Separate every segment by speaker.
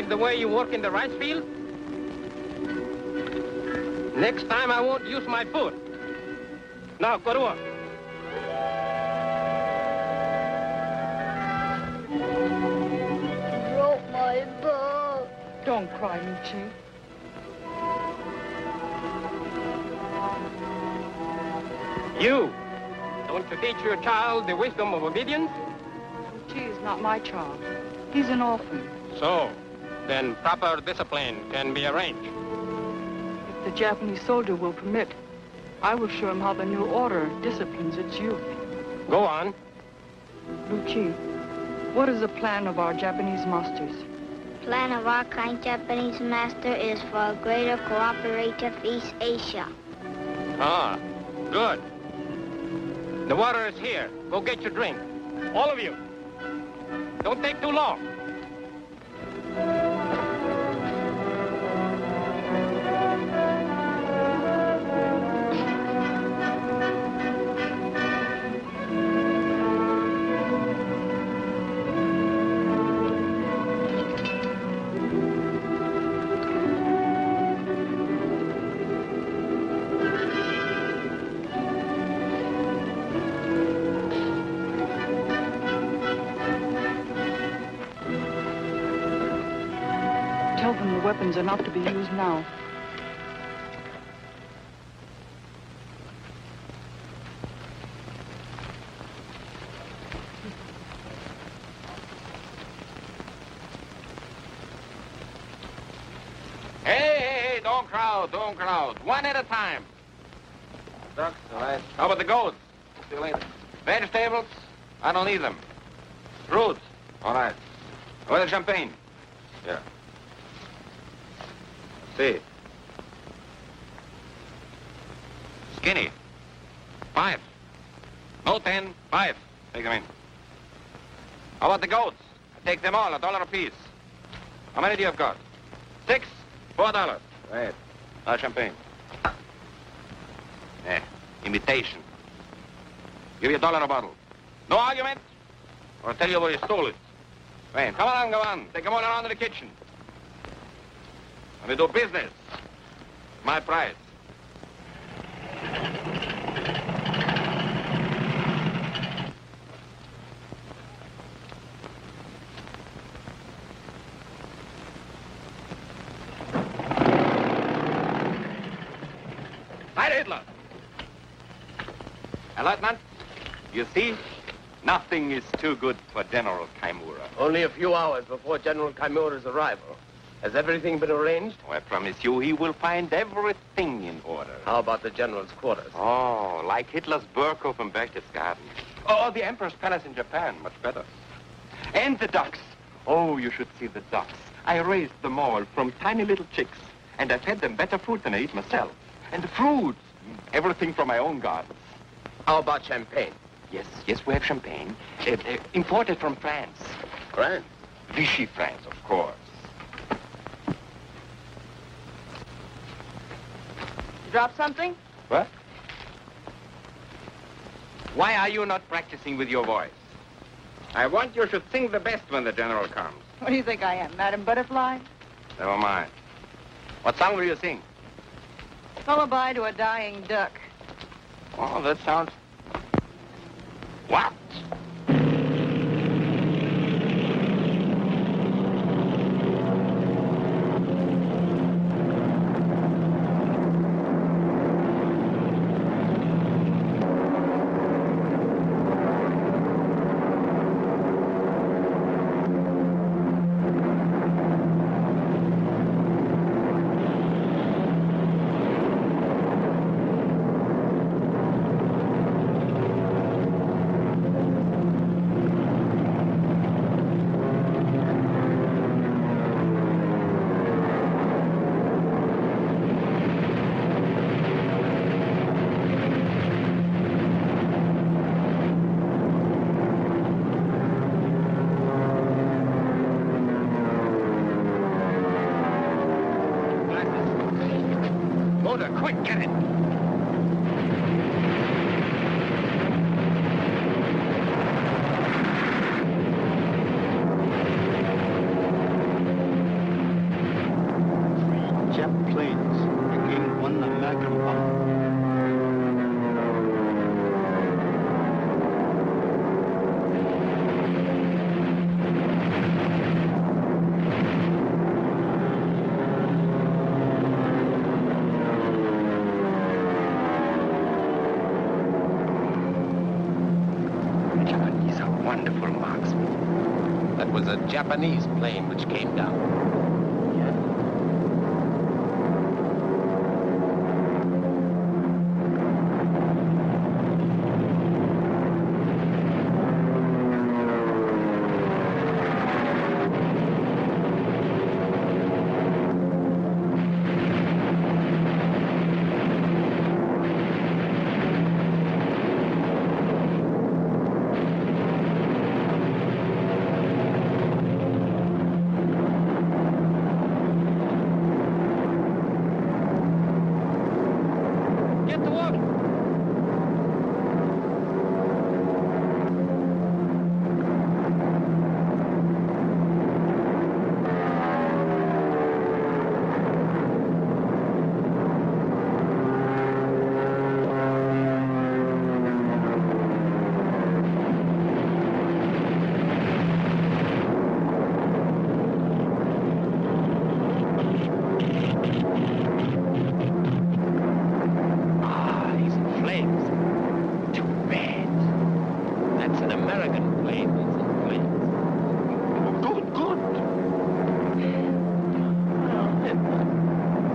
Speaker 1: this the way you work in the rice field? Next time I won't use my foot. Now, go to work.
Speaker 2: Broke my book.
Speaker 3: Don't cry, Luci.
Speaker 1: You, don't you teach your child the wisdom of obedience?
Speaker 3: Luci is not my child. He's an orphan.
Speaker 1: So, then proper discipline can be arranged.
Speaker 3: If the Japanese soldier will permit, I will show him how the new order disciplines its youth.
Speaker 1: Go on.
Speaker 3: Luci, what is the plan of our Japanese masters?
Speaker 2: Plan of our kind Japanese master is for a greater cooperative East Asia.
Speaker 1: Ah, good. The water is here. Go get your drink. All of you. Don't take too long.
Speaker 3: Tell them the weapons are not to be used now.
Speaker 4: Hey, don't crowd. One at a time. Ducks, all right. How about the goats? See you later. Vegetables? I don't need them. Fruits? All right. Where's the champagne? Yeah. See. Skinny. 5. No 10, 5. Take them in. How about the goats? Take them all, $1 apiece. How many do you have got? 6, $4. Right. Champagne. Imitation. Give you $1 a bottle. No argument? Or I'll tell you where you stole it. Wait, come on. Take them all around to the kitchen. Let me do business. My price. Hi, Hitler. Lieutenant, you see, nothing is too good for General Kaimura.
Speaker 5: Only a few hours before General Kaimura's arrival. Has everything been arranged?
Speaker 4: Oh, I promise you he will find everything in order.
Speaker 5: How about the general's quarters?
Speaker 4: Oh, like Hitler's Burghof in Berchtesgaden. Oh, the Emperor's Palace in Japan, much better. And the ducks. Oh, you should see the ducks. I raised them all from tiny little chicks, and I fed them better food than I eat myself. And the fruits, everything from my own gardens.
Speaker 5: How about champagne?
Speaker 4: Yes, we have champagne. Imported from France.
Speaker 5: France?
Speaker 4: Vichy France, of course.
Speaker 3: You drop something?
Speaker 4: What? Why are you not practicing with your voice? I want you should sing the best when the general comes.
Speaker 3: What do you think I am, Madam Butterfly?
Speaker 4: Never mind. What song will you sing?
Speaker 3: Lullaby to a dying duck.
Speaker 4: Oh, that sounds... What? Quick, get it.
Speaker 1: wonderful marksman.
Speaker 5: That was a Japanese plane which came down.
Speaker 1: Get to work. Ah, he's in flames. Too bad. That's an American plane that's in flames. Good, good.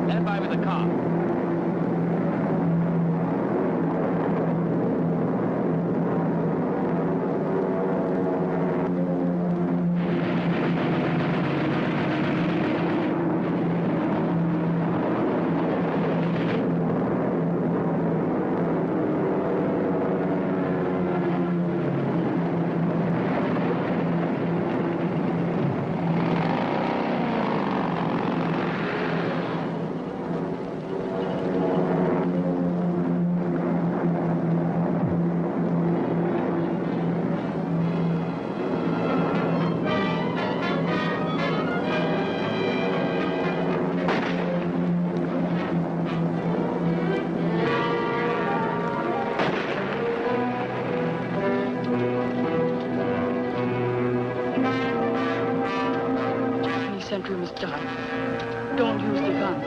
Speaker 1: Stand by with the car.
Speaker 3: Japanese sentry must die. Don't use the gun.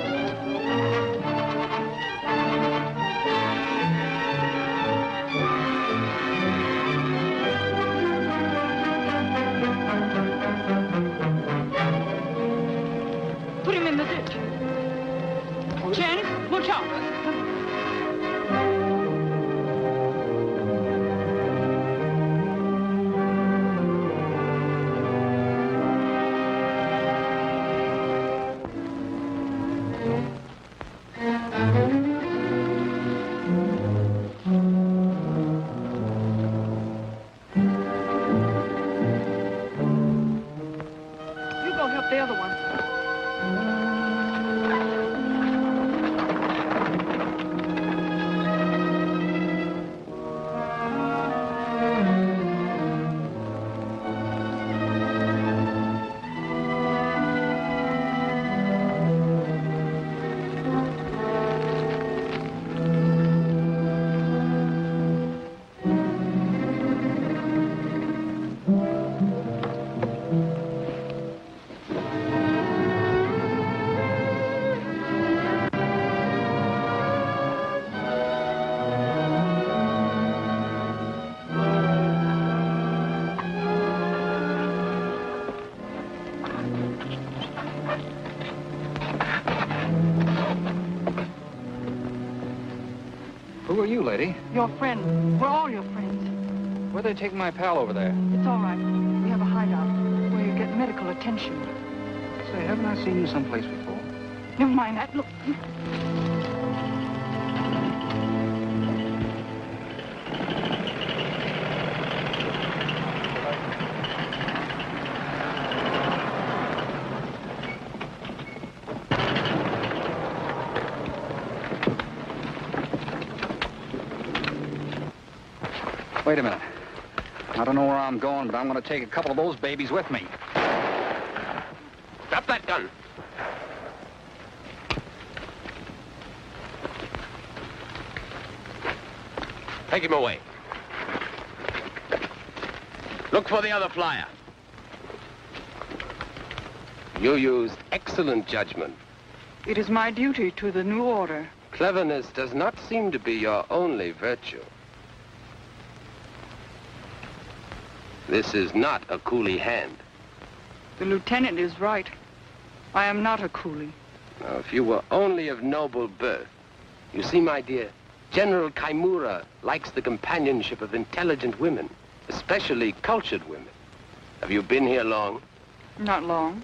Speaker 3: Put him in the ditch. Chen, look out. You go help the other one.
Speaker 6: Who are you, lady?
Speaker 3: Your friend. We're all your friends.
Speaker 6: Where'd they take my pal over there?
Speaker 3: It's all right. We have a hideout where you get medical attention.
Speaker 6: Say, haven't I seen you someplace before?
Speaker 3: Never mind that. Look.
Speaker 6: Wait a minute. I don't know where I'm going, but I'm going to take a couple of those babies with me.
Speaker 5: Drop that gun. Take him away. Look for the other flyer. You used excellent judgment.
Speaker 3: It is my duty to the new order.
Speaker 5: Cleverness does not seem to be your only virtue. This is not a coolie hand.
Speaker 3: The lieutenant is right. I am not a coolie.
Speaker 5: Now, if you were only of noble birth. You see, my dear, General Kaimura likes the companionship of intelligent women, especially cultured women. Have you been here long?
Speaker 3: Not long.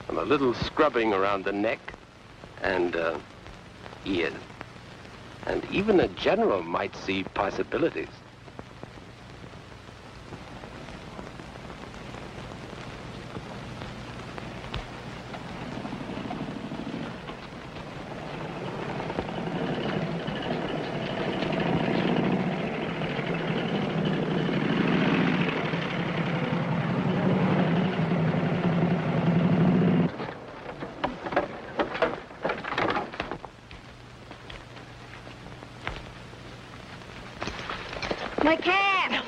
Speaker 5: And a little scrubbing around the neck and ears. And even a general might see possibilities.
Speaker 2: My cab!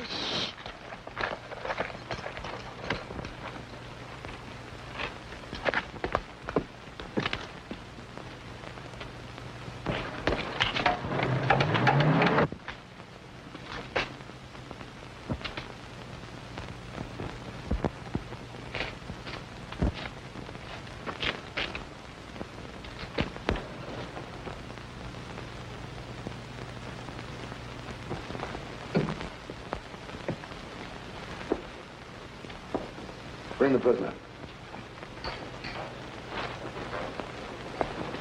Speaker 4: Bring the prisoner.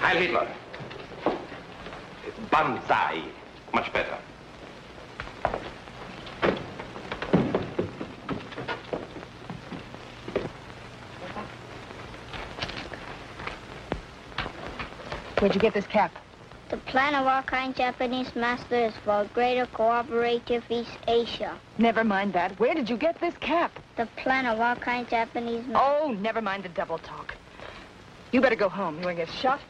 Speaker 1: Heil Hitler. Banzai. Much better.
Speaker 7: Where'd you get this cap?
Speaker 2: The plan of our kind Japanese master is for greater cooperative East Asia.
Speaker 7: Never mind that. Where did you get this cap?
Speaker 2: The plan of our kind Japanese master.
Speaker 7: Oh, never mind the double talk. You better go home. You want to get shot?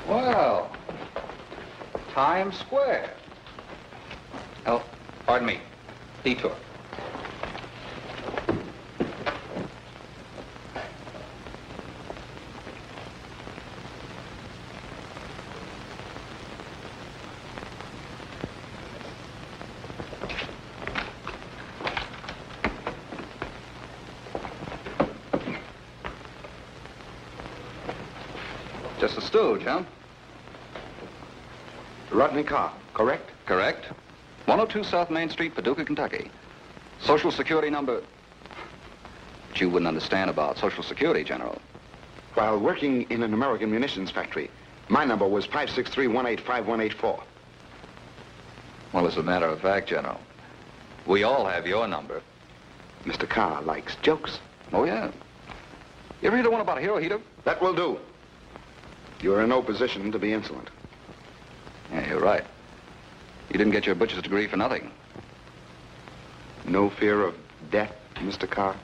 Speaker 6: Well, Times Square. Oh, pardon me. Detour. Just a stooge, huh?
Speaker 4: Rodney Carr, correct?
Speaker 6: Correct. 102 South Main Street, Paducah, Kentucky. Social Security number... But you wouldn't understand about Social Security, General.
Speaker 4: While working in an American munitions factory, my number was 563-185184.
Speaker 6: Well, as a matter of fact, General, we all have your number.
Speaker 4: Mr. Carr likes jokes.
Speaker 6: Oh, yeah. You ever hear the one about Hirohito?
Speaker 4: That will do. You are in no position to be insolent.
Speaker 6: Yeah, you're right. You didn't get your butcher's degree for nothing.
Speaker 4: No fear of death, Mr. Carr?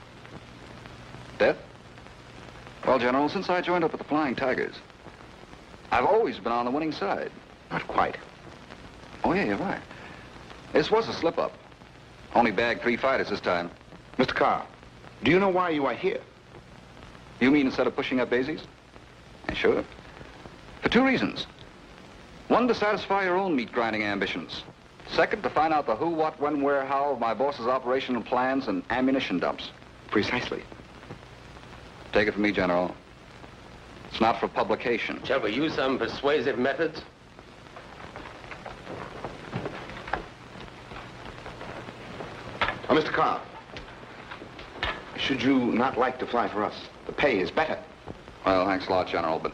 Speaker 6: Death? Well, General, since I joined up with the Flying Tigers, I've always been on the winning side.
Speaker 4: Not quite.
Speaker 6: Oh, yeah, you're right. This was a slip-up. Only bagged 3 fighters this time.
Speaker 4: Mr. Carr, do you know why you are here?
Speaker 6: You mean instead of pushing up daisies? Yeah, sure. For 2 reasons. 1, to satisfy your own meat-grinding ambitions. 2nd, to find out the who, what, when, where, how of my boss's operational plans and ammunition dumps.
Speaker 4: Precisely.
Speaker 6: Take it from me, General. It's not for publication.
Speaker 5: Shall we use some persuasive methods?
Speaker 4: Mr. Carr, should you not like to fly for us? The pay is better.
Speaker 6: Well, thanks a lot, General, but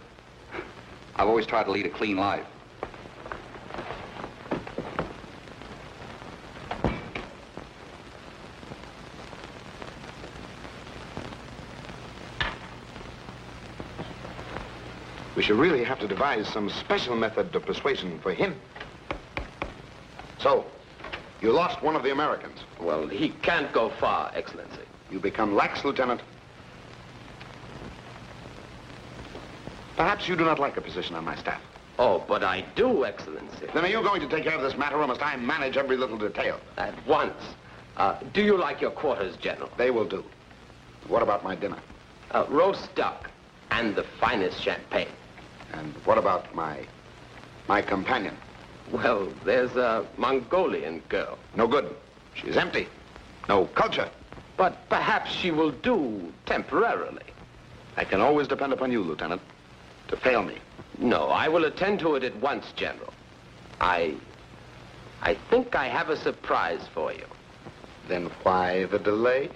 Speaker 6: I've always tried to lead a clean life.
Speaker 4: We should really have to devise some special method of persuasion for him. So, you lost one of the Americans.
Speaker 5: Well, he can't go far, Excellency.
Speaker 4: You become lax, Lieutenant. Perhaps you do not like a position on my staff.
Speaker 5: Oh, but I do, Excellency.
Speaker 4: Then are you going to take care of this matter, or must I manage every little detail?
Speaker 5: At once. Do you like your quarters, General?
Speaker 4: They will do. What about my dinner?
Speaker 5: Roast duck and the finest champagne.
Speaker 8: And what about my companion?
Speaker 5: Well, there's a Mongolian girl.
Speaker 8: No good. She's empty. No culture.
Speaker 5: But perhaps she will do temporarily.
Speaker 8: I can always depend upon you, Lieutenant, to fail me.
Speaker 5: No, I will attend to it at once, General. I think I have a surprise for you.
Speaker 8: Then why the delay?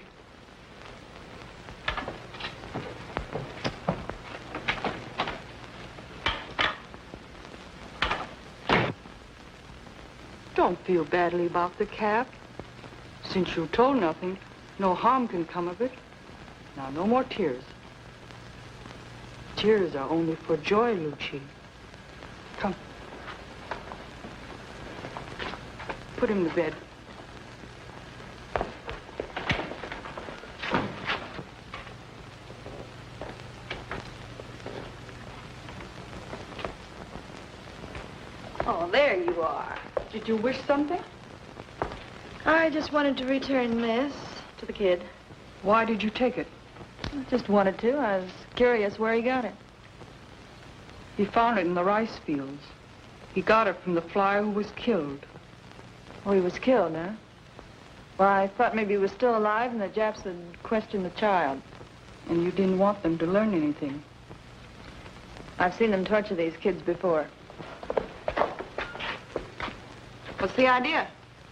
Speaker 3: Don't feel badly about the cap. Since you told nothing, no harm can come of it. Now, no more tears. Tears are only for joy, Lucci. Come. Put him to bed.
Speaker 7: Oh, there you are.
Speaker 3: Did you wish something?
Speaker 7: I just wanted to return this to the kid.
Speaker 3: Why did you take it?
Speaker 7: I just wanted to. I was curious where he got it.
Speaker 3: He found it in the rice fields. He got it from the flyer who was killed.
Speaker 7: Oh, he was killed, huh? Well, I thought maybe he was still alive and the Japs had questioned the child.
Speaker 3: And you didn't want them to learn anything.
Speaker 7: I've seen them torture these kids before. What's the idea?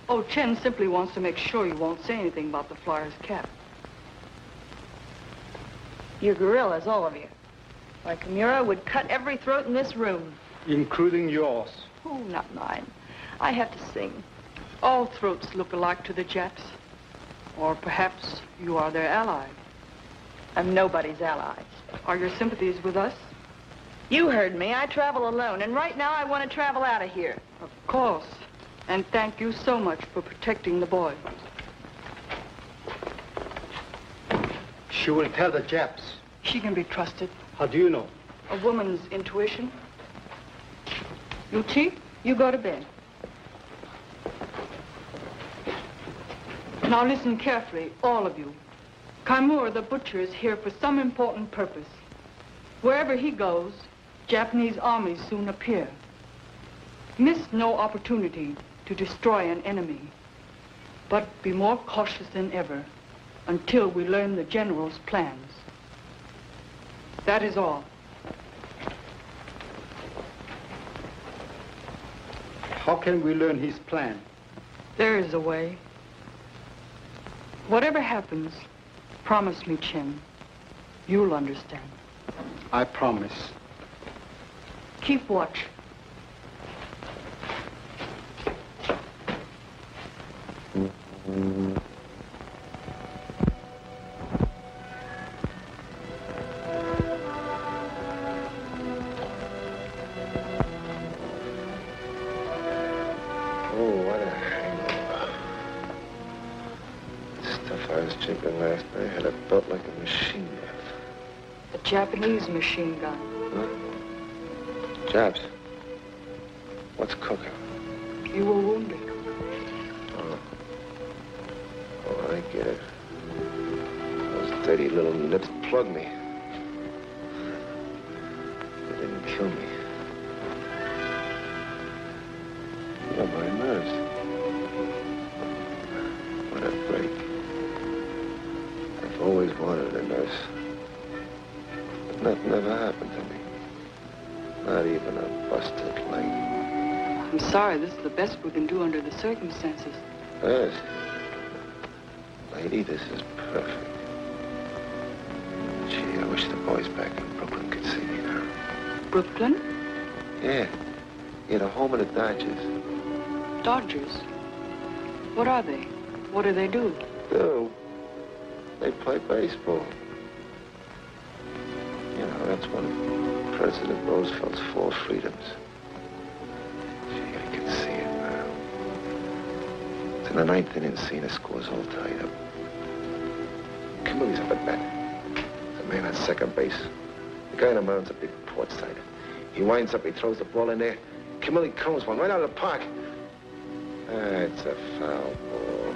Speaker 3: Oh, Chen simply wants to make sure you won't say anything about the flyer's cap.
Speaker 7: You're gorillas, all of you. Why, Kimura would cut every throat in this room.
Speaker 9: Including yours.
Speaker 3: Oh, not mine. I have to sing. All throats look alike to the Japs. Or perhaps you are their ally.
Speaker 7: I'm nobody's allies.
Speaker 3: Are your sympathies with us?
Speaker 7: You heard me. I travel alone, and right now I want to travel out of here.
Speaker 3: Of course. And thank you so much for protecting the boy.
Speaker 9: She will tell the Japs.
Speaker 3: She can be trusted.
Speaker 9: How do you know?
Speaker 3: A woman's intuition. Lucci, you go to bed. Now listen carefully, all of you. Kaimura the butcher is here for some important purpose. Wherever he goes, Japanese armies soon appear. Miss no opportunity to destroy an enemy, but be more cautious than ever until we learn the general's plans. That is all.
Speaker 9: How can we learn his plan?
Speaker 3: There is a way. Whatever happens, promise me, Chen. You'll understand.
Speaker 9: I promise.
Speaker 3: Keep watch.
Speaker 8: Last night had a butt like a machine gun.
Speaker 3: A Japanese machine gun.
Speaker 8: Huh? Japs? What's cooking?
Speaker 3: You were wounded.
Speaker 8: Oh, I get it. Those dirty little nips plugged me. They didn't kill me. You got my nerves. What a break. I've always wanted a nurse. But nothing ever happened to me. Not even a busted leg.
Speaker 3: I'm sorry, this is the best we can do under the circumstances.
Speaker 8: Yes. Lady, this is perfect. Gee, I wish the boys back in Brooklyn could see me now.
Speaker 3: Brooklyn?
Speaker 8: Yeah. Yeah, the home of the Dodgers.
Speaker 3: Dodgers? What are they? What do they do?
Speaker 8: They play baseball. You know, that's one of President Roosevelt's 4 freedoms. Gee, I can see it now. It's in the 9th inning, seeing the score's all tied up. Kimberly's up at bat. The man on second base. The guy on the mound's a big port-sider. He winds up, he throws the ball in there. Kimberly cones one right out of the park. It's a foul ball.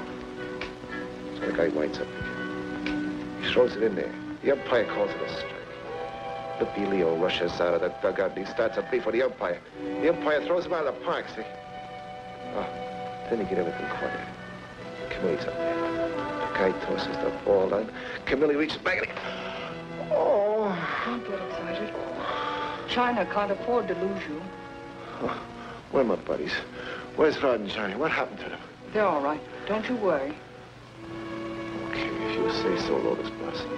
Speaker 8: So the guy winds up. He throws it in there. The umpire calls it a strike. Lippy Leo rushes out of the dugout and he starts a beef with the umpire. The umpire throws him out of the park, see? Oh, then he get everything quiet. Camille's up there. The guy tosses the ball down. Camille reaches back and he... Oh!
Speaker 3: Don't get excited. China can't afford to lose you.
Speaker 8: Oh, where are my buddies? Where's Rod and Johnny? What happened to them?
Speaker 3: They're all right. Don't you worry.
Speaker 8: Okay, if you say so, Lotus Blossom.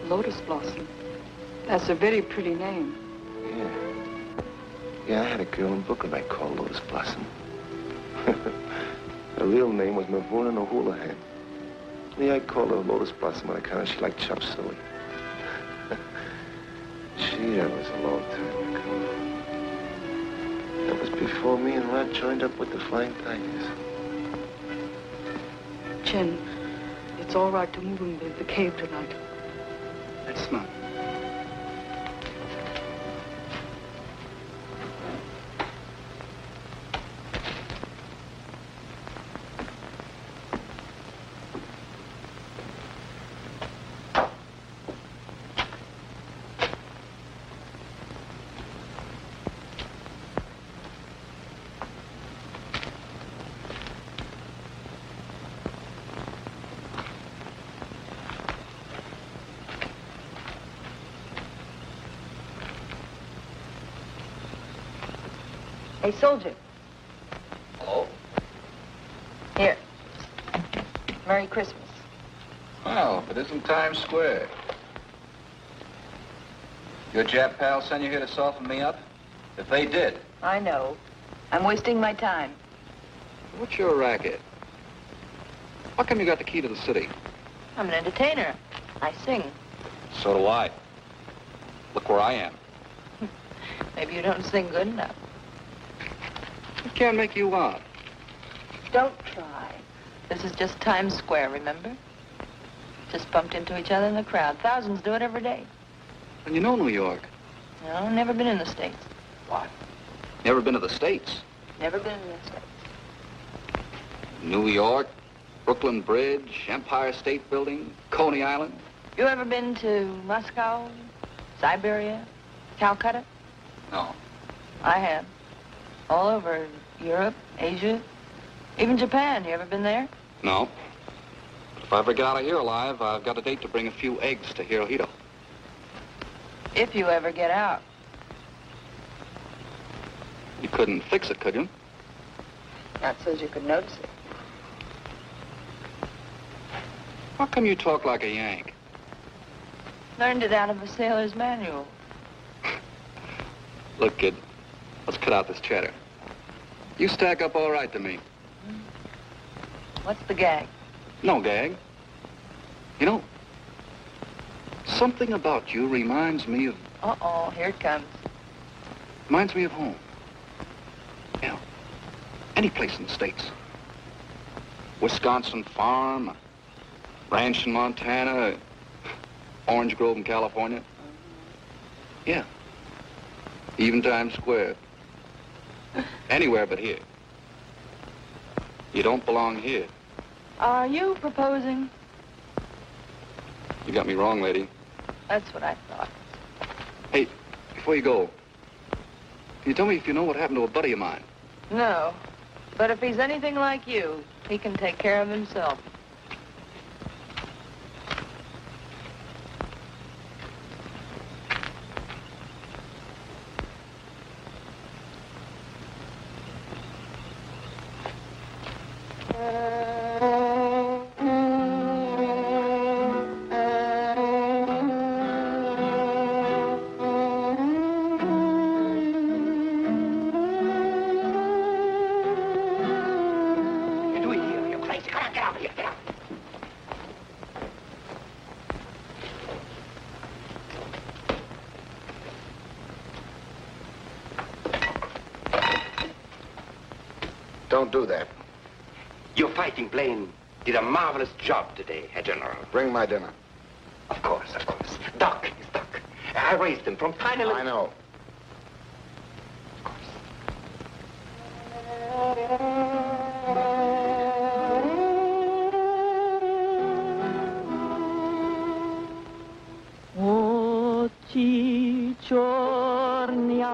Speaker 3: Lotus Blossom. That's a very pretty name.
Speaker 8: Yeah. Yeah, I had a girl in Brooklyn I called Lotus Blossom. Her real name was Mavuna O'Houlihan. Yeah, I called her Lotus Blossom on account she liked chop suey. Gee, that was a long time ago. That was before me and Rod joined up with the Flying Tigers.
Speaker 3: Chin, it's all right to move in the cave tonight.
Speaker 9: That's not.
Speaker 7: Hey, soldier.
Speaker 6: Hello?
Speaker 7: Here. Merry Christmas.
Speaker 6: Well, if it isn't Times Square. Your Jap pals send you here to soften me up? If they did.
Speaker 7: I know. I'm wasting my time.
Speaker 6: What's your racket? How come you got the key to the city?
Speaker 7: I'm an entertainer. I sing.
Speaker 6: So do I. Look where I am.
Speaker 7: Maybe you don't sing good enough.
Speaker 6: I can't make you out.
Speaker 7: Don't try. This is just Times Square, remember? Just bumped into each other in the crowd. Thousands do it every day.
Speaker 6: And you know New York.
Speaker 7: No, never been in the States.
Speaker 6: What? Never been to the States?
Speaker 7: Never been in the States.
Speaker 6: New York, Brooklyn Bridge, Empire State Building, Coney Island.
Speaker 7: You ever been to Moscow, Siberia, Calcutta?
Speaker 6: No.
Speaker 7: I have. All over Europe, Asia, even Japan. You ever been there?
Speaker 6: No. If I ever get out of here alive, I've got a date to bring a few eggs to Hirohito.
Speaker 7: If you ever get out.
Speaker 6: You couldn't fix it, could you?
Speaker 7: Not so as you could notice it.
Speaker 6: How come you talk like a Yank?
Speaker 7: Learned it out of a sailor's manual.
Speaker 6: Look, kid, let's cut out this chatter. You stack up all right to me.
Speaker 7: What's the gag?
Speaker 6: No gag. You know, something about you reminds me of
Speaker 7: Here it comes.
Speaker 6: home. You know, any place in the States. Wisconsin farm, ranch in Montana, Orange Grove in California. Yeah. Even Times Square. Anywhere but here. You don't belong here.
Speaker 7: Are you proposing?
Speaker 6: You got me wrong, lady.
Speaker 7: That's what I thought.
Speaker 6: Hey, before you go, can you tell me if you know what happened to a buddy of mine?
Speaker 7: No. But if he's anything like you, he can take care of himself.
Speaker 8: Don't do that.
Speaker 5: Your fighting plane did a marvelous job today, Herr General.
Speaker 8: Bring my dinner.
Speaker 5: Of course, of course. Duck is duck. I raised them from tiny little...
Speaker 8: I know.
Speaker 3: Очі чорні,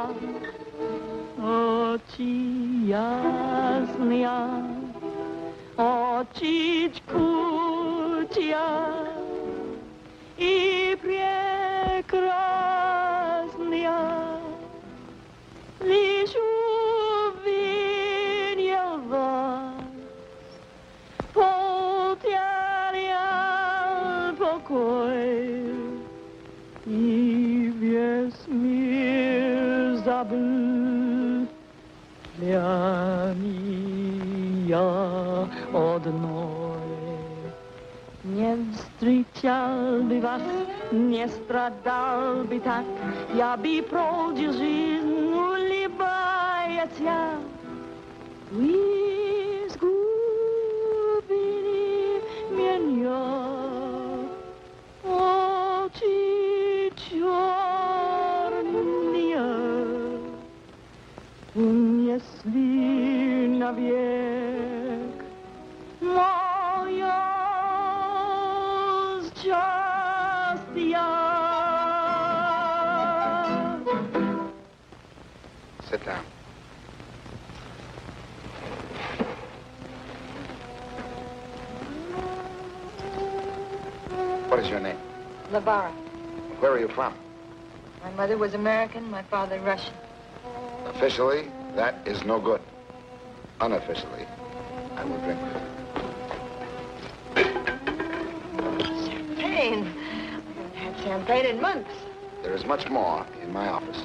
Speaker 3: очі ясні, очі чкуті и прекрасні. Лишь увидел вас, потерял покой, и весь мир забыл для меня одной. Не встречал бы вас, не страдал бы так, я бы прожил жизнь, улыбаясь я. Вы сгубили меня. Очи черные унесли навек мое счастье.
Speaker 8: Sit down. What is your name?
Speaker 7: Labara.
Speaker 8: Where are you from?
Speaker 7: My mother was American, my father Russian.
Speaker 8: Officially, that is no good. Unofficially, I will drink with you.
Speaker 7: Champagne. I haven't had champagne in months.
Speaker 8: There is much more in my office.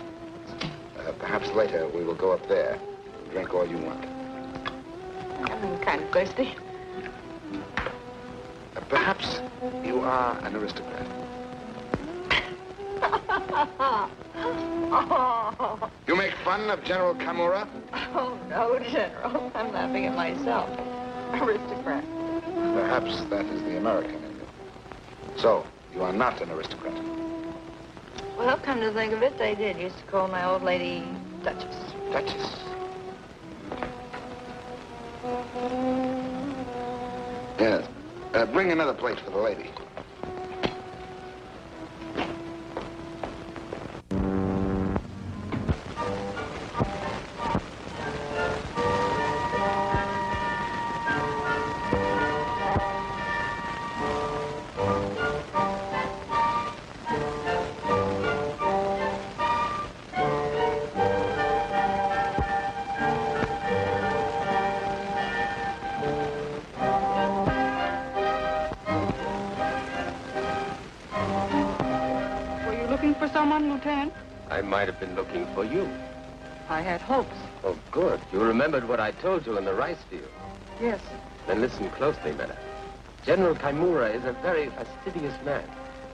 Speaker 8: Perhaps later we will go up there and drink all you want.
Speaker 7: I'm kind of thirsty.
Speaker 8: Perhaps you are an aristocrat.
Speaker 7: Oh.
Speaker 8: You make fun of General Kamura?
Speaker 7: Oh, no, General. I'm laughing at myself. Aristocrat.
Speaker 8: Perhaps that is the American in you. So, you are not an aristocrat.
Speaker 7: Well, come to think of it, they did. Used to call my old lady Duchess.
Speaker 8: Duchess. Yes. Bring another plate for the lady.
Speaker 3: Lieutenant?
Speaker 5: I might have been looking for you.
Speaker 3: I had hopes.
Speaker 5: Oh, good. You remembered what I told you in the rice field.
Speaker 3: Yes.
Speaker 5: Then listen closely, Meta. General Kaimura is a very fastidious man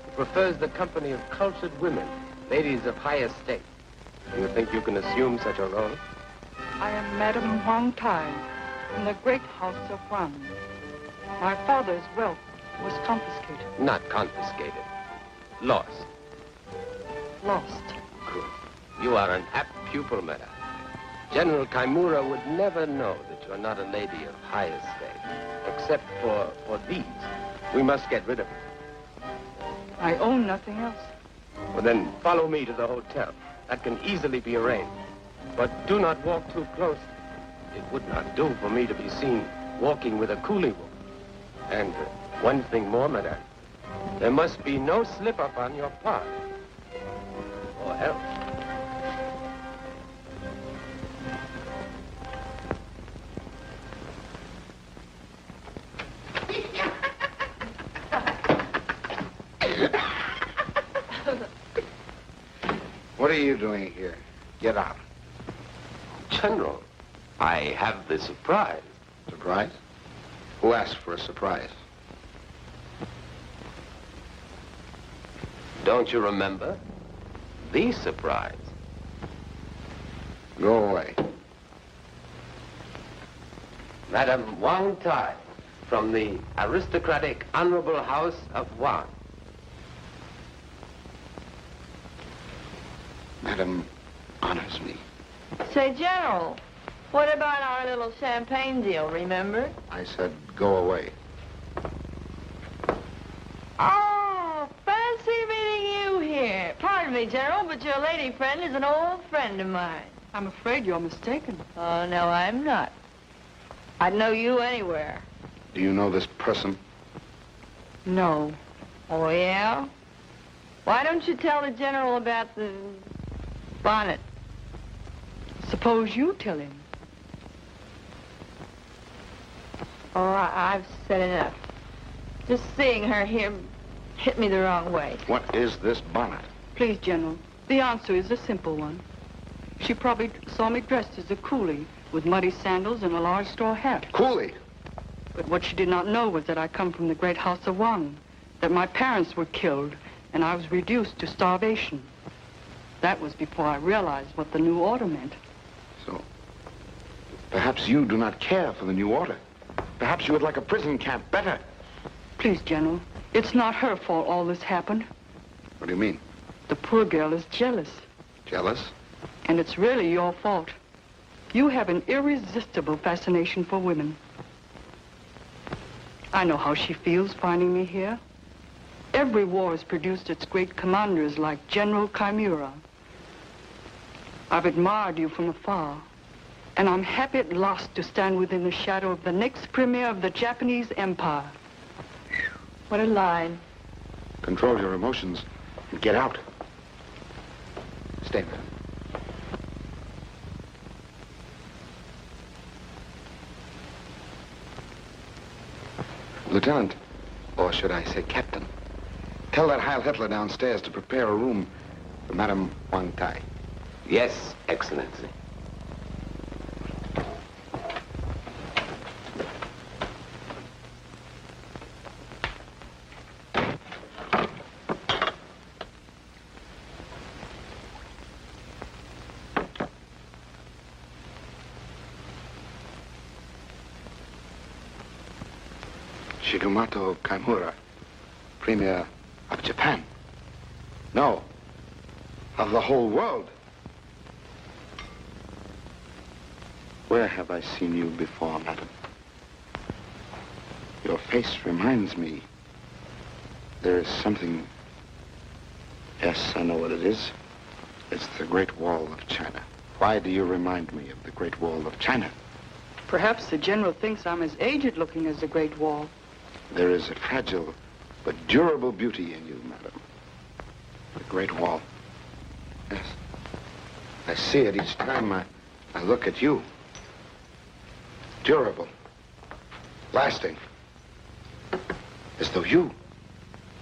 Speaker 5: who prefers the company of cultured women, ladies of high estate. Do you think you can assume such a role?
Speaker 3: I am Madame Huang Tai from the great house of Huang. My father's wealth was confiscated.
Speaker 5: Not confiscated. Lost.
Speaker 3: Lost.
Speaker 5: Good. You are an apt pupil, Meta. General Kaimura would never know that you're not a lady of high estate. Except for these. We must get rid of them.
Speaker 3: I own nothing else.
Speaker 5: Well, then follow me to the hotel. That can easily be arranged. But do not walk too close. It would not do for me to be seen walking with a coolie woman. And one thing more, madame. There must be no slip-up on your part. Or else.
Speaker 8: What are you doing here? Get out.
Speaker 5: General, I have the surprise.
Speaker 8: Surprise? Who asked for a surprise?
Speaker 5: Don't you remember? The surprise.
Speaker 8: Go away.
Speaker 5: Madame Wang Tai, from the aristocratic Honorable House of Wang.
Speaker 8: Madam honors me.
Speaker 7: Say, General, what about our little champagne deal, remember?
Speaker 8: I said go away.
Speaker 7: Oh, fancy meeting you here. Pardon me, me, General, but your lady friend is an old friend of mine.
Speaker 3: I'm afraid you're mistaken.
Speaker 7: Oh, no, I'm not. I'd know you anywhere.
Speaker 8: Do you know this person?
Speaker 3: No.
Speaker 7: Oh, yeah? Why don't you tell the General about the bonnet?
Speaker 3: Suppose you tell him.
Speaker 7: Oh, I've said enough. Just seeing her here hit me the wrong way.
Speaker 8: What is this bonnet?
Speaker 3: Please, General, the answer is a simple one. She probably saw me dressed as a coolie with muddy sandals and a large straw hat.
Speaker 8: Coolie.
Speaker 3: But what she did not know was that I come from the great house of Wang, that my parents were killed, and I was reduced to starvation. That was before I realized what the new order meant.
Speaker 8: So, perhaps you do not care for the new order. Perhaps you would like a prison camp better.
Speaker 3: Please, General, it's not her fault all this happened.
Speaker 8: What do you mean?
Speaker 3: The poor girl is jealous,
Speaker 8: Jealous?
Speaker 3: and it's really your fault. You have an irresistible fascination for women. I know how she feels finding me here. Every war has produced its great commanders like General Kaimura. I've admired you from afar, and I'm happy at last to stand within the shadow of the next premier of the Japanese Empire.
Speaker 7: What a line.
Speaker 8: Control your emotions and get out. Stay there. Lieutenant, or should I say Captain, tell that Heil Hitler downstairs to prepare a room for Madame Wang Tai.
Speaker 5: Yes, Excellency.
Speaker 8: Shigemoto Kaimura, Premier of Japan. No, of the whole world. Where have I seen you before, madam? Your face reminds me. There is something... Yes, I know what it is. It's the Great Wall of China. Why do you remind me of the Great Wall of China?
Speaker 3: Perhaps the General thinks I'm as aged looking as the Great Wall.
Speaker 8: There is a fragile but durable beauty in you, madam. The Great Wall. Yes. I see it each time I look at you. Durable. Lasting. As though you,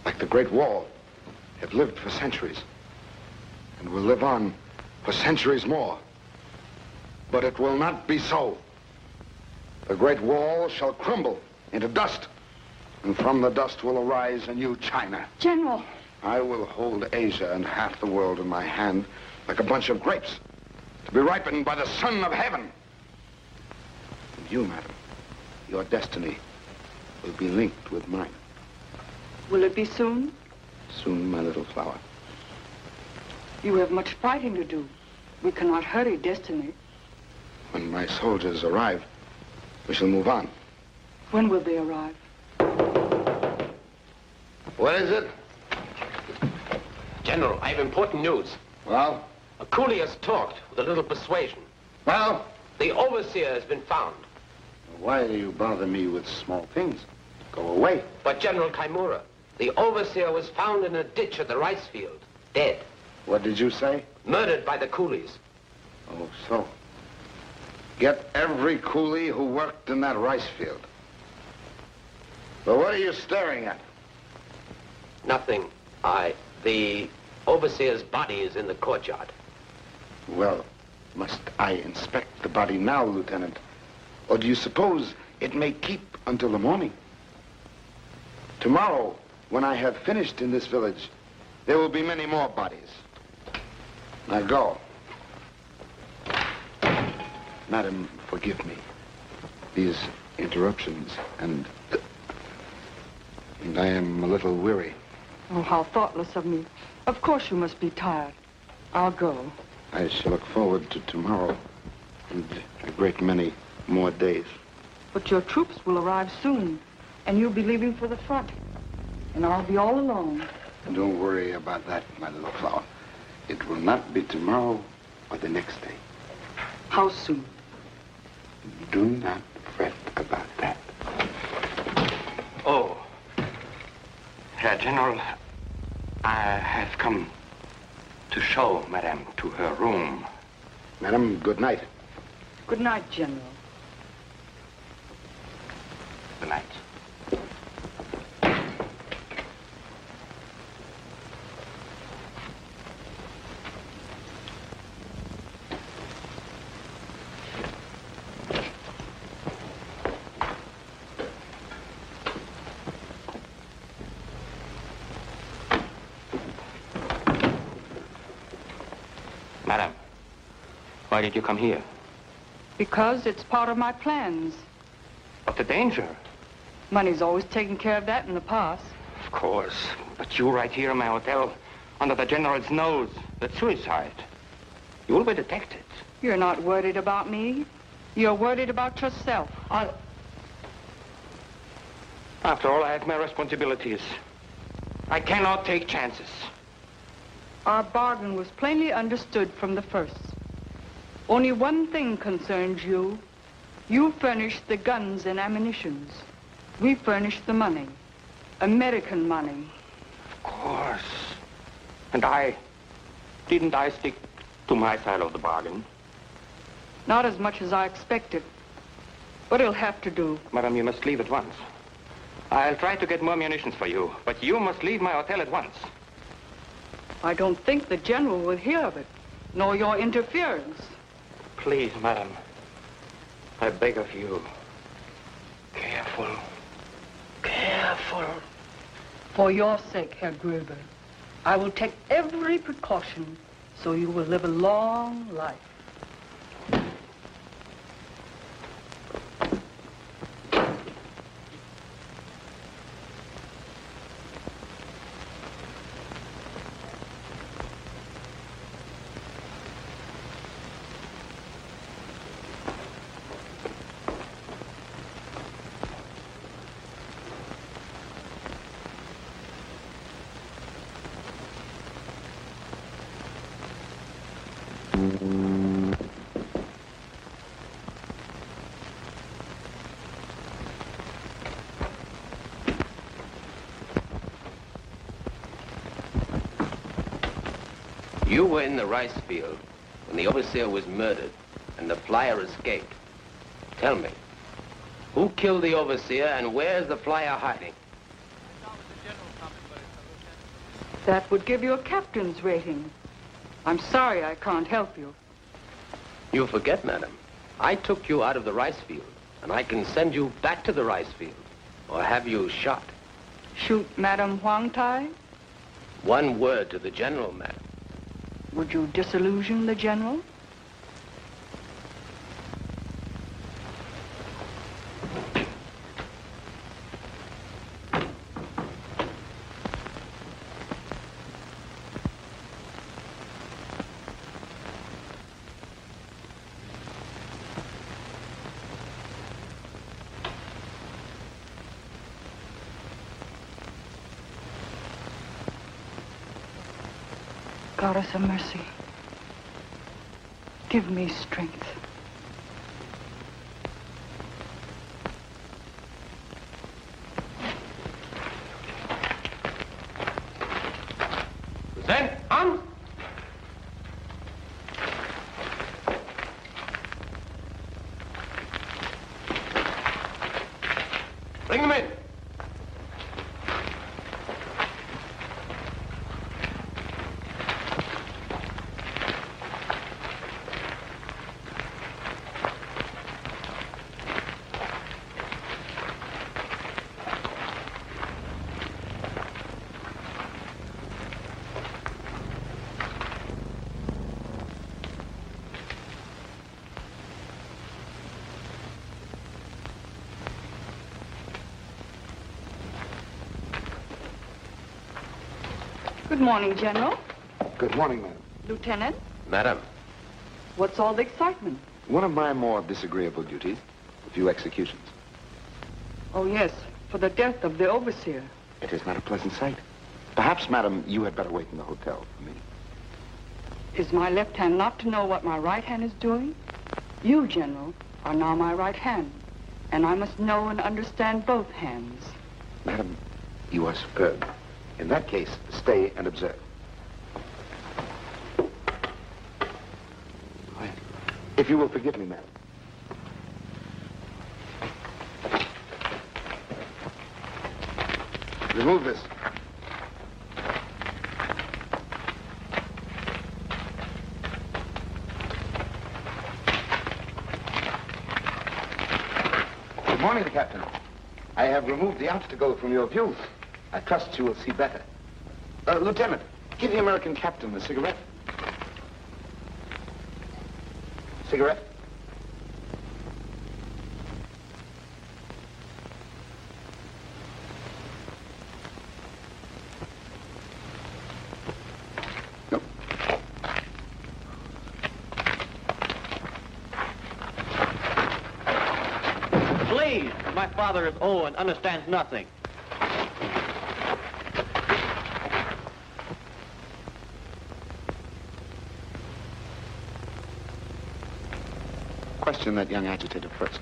Speaker 8: like the Great Wall, have lived for centuries and will live on for centuries more. But it will not be so. The Great Wall shall crumble into dust, and from the dust will arise a new China.
Speaker 3: General!
Speaker 8: I will hold Asia and half the world in my hand like a bunch of grapes to be ripened by the sun of heaven. And you, madam, your destiny will be linked with mine.
Speaker 3: Will it be soon?
Speaker 8: Soon, my little flower.
Speaker 3: You have much fighting to do. We cannot hurry destiny.
Speaker 8: When my soldiers arrive, we shall move on.
Speaker 3: When will they arrive?
Speaker 8: What is it?
Speaker 5: General, I have important news.
Speaker 8: Well?
Speaker 5: A coolie has talked with a little persuasion.
Speaker 8: Well?
Speaker 5: The overseer has been found.
Speaker 8: Why do you bother me with small things? Go away.
Speaker 5: But General Kaimura, the overseer was found in a ditch at the rice field, dead.
Speaker 8: What did you say?
Speaker 5: Murdered by the coolies.
Speaker 8: Oh, so. Get every coolie who worked in that rice field. But what are you staring at?
Speaker 5: Nothing. The overseer's body is in the courtyard.
Speaker 8: Well, must I inspect the body now, Lieutenant? Or do you suppose it may keep until the morning? Tomorrow, when I have finished in this village, there will be many more bodies. Now go. Madam, forgive me. These interruptions, and I am a little weary.
Speaker 3: Oh, how thoughtless of me. Of course you must be tired. I'll go.
Speaker 8: I shall look forward to tomorrow and a great many more days.
Speaker 3: But your troops will arrive soon, and you'll be leaving for the front. And I'll be all alone.
Speaker 8: Don't worry about that, my little flower.
Speaker 10: It will not be tomorrow or the next day.
Speaker 3: How soon?
Speaker 10: Do not fret about that.
Speaker 4: Oh. Herr General, I have come to show Madame to her room.
Speaker 10: Madam, good night.
Speaker 3: Good night, General.
Speaker 4: Good night. Madam, why did you come here?
Speaker 3: Because it's part of my plans.
Speaker 4: But the danger.
Speaker 3: Money's always taken care of that in the past.
Speaker 4: Of course. But you right here in my hotel, under the General's nose, that's suicide. You will be detected.
Speaker 3: You're not worried about me. You're worried about yourself.
Speaker 4: After all, I have my responsibilities. I cannot take chances.
Speaker 3: Our bargain was plainly understood from the first. Only one thing concerns you. You furnish the guns and ammunitions. We furnish the money. American money.
Speaker 4: Of course. And didn't I stick to my side of the bargain?
Speaker 3: Not as much as I expected. But it'll have to do.
Speaker 4: Madam, you must leave at once. I'll try to get more munitions for you, but you must leave my hotel at once.
Speaker 3: I don't think the General will hear of it, nor your interference.
Speaker 4: Please, madam, I beg of you. Careful. Careful.
Speaker 3: For your sake, Herr Gruber, I will take every precaution so you will live a long life.
Speaker 5: You were in the rice field when the overseer was murdered and the flyer escaped. Tell me, who killed the overseer and where's the flyer hiding?
Speaker 3: That would give you a captain's rating. I'm sorry I can't help you.
Speaker 5: You forget, madam. I took you out of the rice field, and I can send you back to the rice field, or have you shot.
Speaker 3: Shoot Madame Huang Tai?
Speaker 5: One word to the General, madam.
Speaker 3: Would you disillusion the General? Goddess of mercy, give me strength.
Speaker 4: Then, on! Bring them in.
Speaker 3: Good morning, General.
Speaker 10: Good morning, madam.
Speaker 3: Lieutenant,
Speaker 5: Madam,
Speaker 3: what's all the excitement?
Speaker 10: One of my more disagreeable duties, a few executions.
Speaker 3: Oh, yes, for the death of the overseer.
Speaker 10: It is not a pleasant sight. Perhaps, madam, you had better wait in the hotel for me.
Speaker 3: Is my left hand not to know what my right hand is doing? You, General, are now my right hand, and I must know and understand both hands.
Speaker 8: Madam, you are superb. In that case, stay and observe. If you will forgive me, madam. Remove this. Good morning, Captain. I have removed the obstacle from your view. I trust you will see better. Lieutenant, give the American captain a cigarette. Cigarette? No.
Speaker 1: Please, my father is old and understands nothing.
Speaker 8: Question that young agitator first.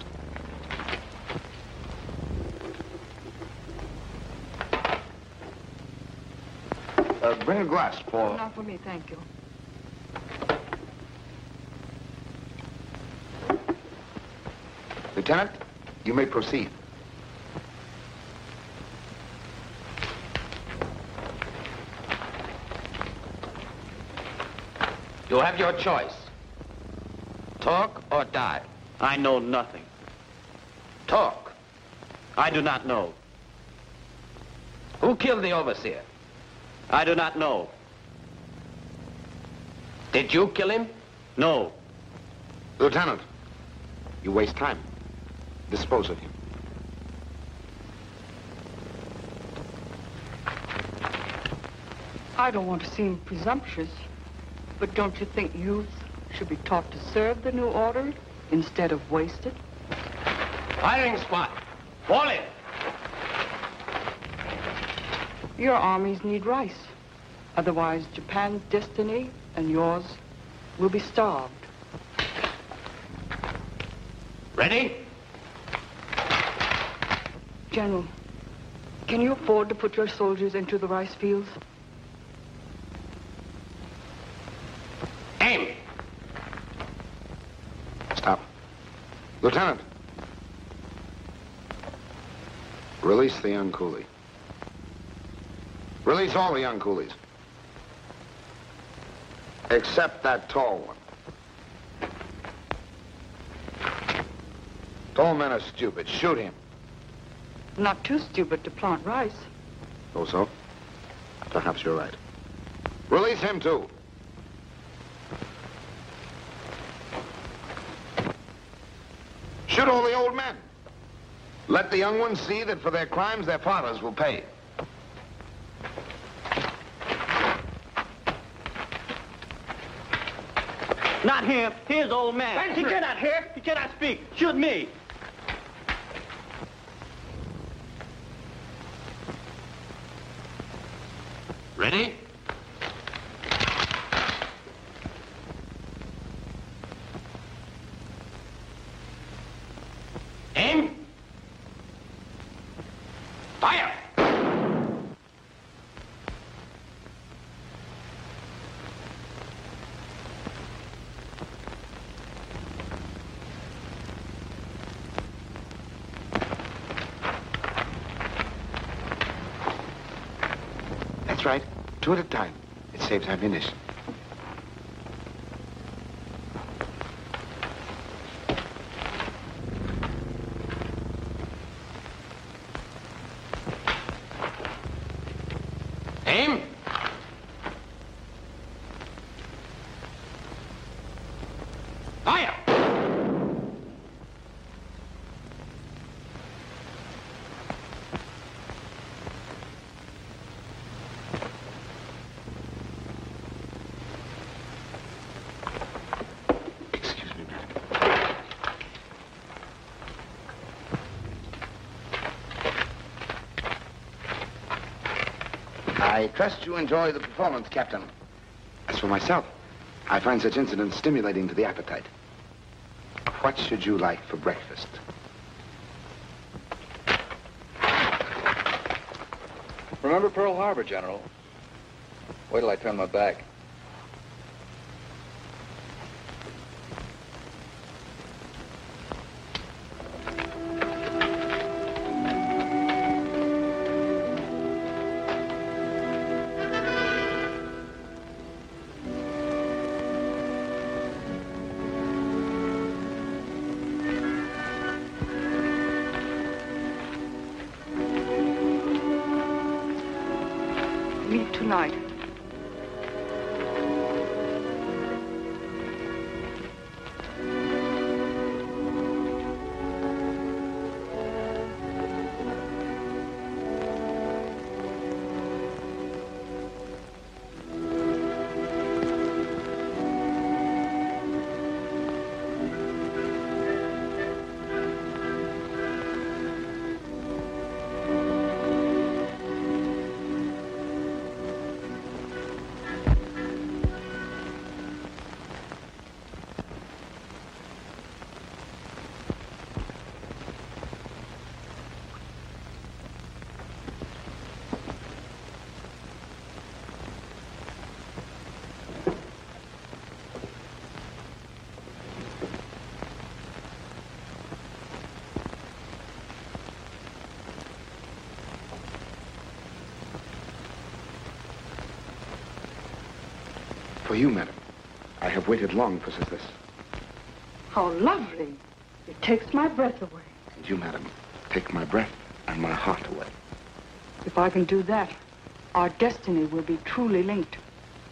Speaker 8: Bring a glass for...
Speaker 3: Not for me, thank you.
Speaker 8: Lieutenant, you may proceed.
Speaker 5: You have your choice. Talk or die.
Speaker 1: I know nothing.
Speaker 5: Talk.
Speaker 1: I do not know.
Speaker 5: Who killed the overseer?
Speaker 1: I do not know.
Speaker 5: Did you kill him?
Speaker 1: No.
Speaker 8: Lieutenant, you waste time. Dispose of him.
Speaker 3: I don't want to seem presumptuous, but don't you think youth should be taught to serve the new order instead of waste it?
Speaker 5: Firing squad. Fall in.
Speaker 3: Your armies need rice. Otherwise, Japan's destiny and yours will be starved.
Speaker 5: Ready?
Speaker 3: General, can you afford to put your soldiers into the rice fields?
Speaker 5: Aim.
Speaker 8: Stop. Lieutenant. Release the young coolie. Release all the young coolies. Except that tall one. Tall men are stupid. Shoot him.
Speaker 3: Not too stupid to plant rice.
Speaker 8: Oh, so? Perhaps you're right. Release him, too. Shoot all the old men. Let the young ones see that for their crimes, their fathers will pay.
Speaker 1: Not him. Here's old man. He cannot hear. He cannot speak. Shoot me.
Speaker 5: Ready? Aim. Fire.
Speaker 8: That's right. 2 at a time. It saves ammunition.
Speaker 5: Aim. Fire.
Speaker 8: Excuse me, madam. I trust you enjoy the performance, Captain. As for myself,
Speaker 10: I find such incidents stimulating to the appetite. What should you like for breakfast?
Speaker 6: Remember Pearl Harbor, General? Wait till I turn my back.
Speaker 3: Meet tonight.
Speaker 10: For you, madam. I have waited long for this.
Speaker 3: How lovely. It takes my breath away.
Speaker 10: And you, madam, take my breath and my heart away.
Speaker 3: If I can do that, our destiny will be truly linked.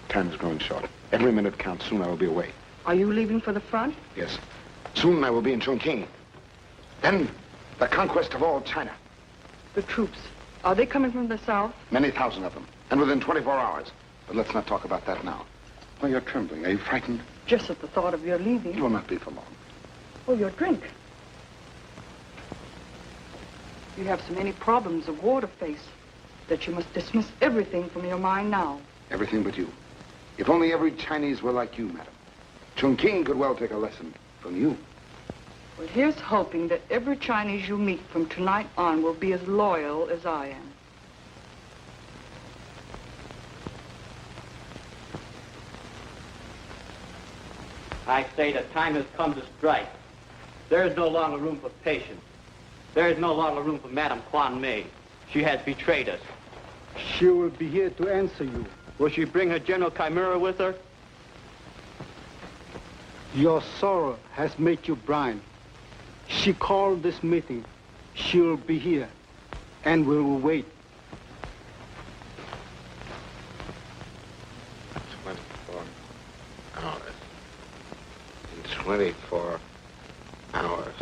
Speaker 10: Time is growing short. Every minute counts. Soon I will be away.
Speaker 3: Are you leaving for the front?
Speaker 10: Yes. Soon I will be in Chongqing. Then, the conquest of all China.
Speaker 3: The troops, are they coming from the south?
Speaker 10: Many thousand of them. And within 24 hours. But let's not talk about that now. Oh, you're trembling. Are you frightened?
Speaker 3: Just at the thought of your leaving.
Speaker 10: It will not be for long.
Speaker 3: Oh, your drink. You have so many problems of war to face that you must dismiss everything from your mind now.
Speaker 10: Everything but you. If only every Chinese were like you, madam. Chongqing could well take a lesson from you.
Speaker 3: Well, here's hoping that every Chinese you meet from tonight on will be as loyal as I am.
Speaker 1: I say the time has come to strike. There is no longer room for patience. There is no longer room for Madame Quan Mei. She has betrayed us.
Speaker 9: She will be here to answer you.
Speaker 1: Will she bring her General Chimera with her?
Speaker 9: Your sorrow has made you blind. She called this meeting. She will be here, and we will wait.
Speaker 10: 24 hours. In 24 hours.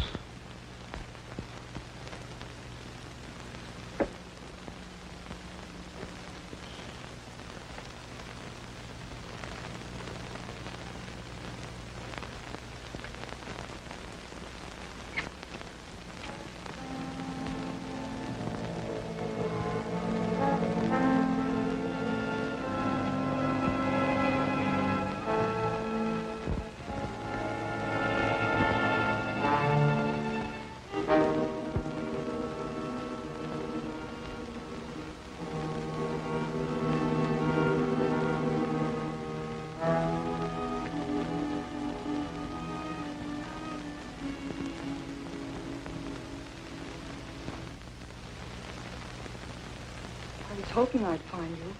Speaker 3: I was hoping I'd find you.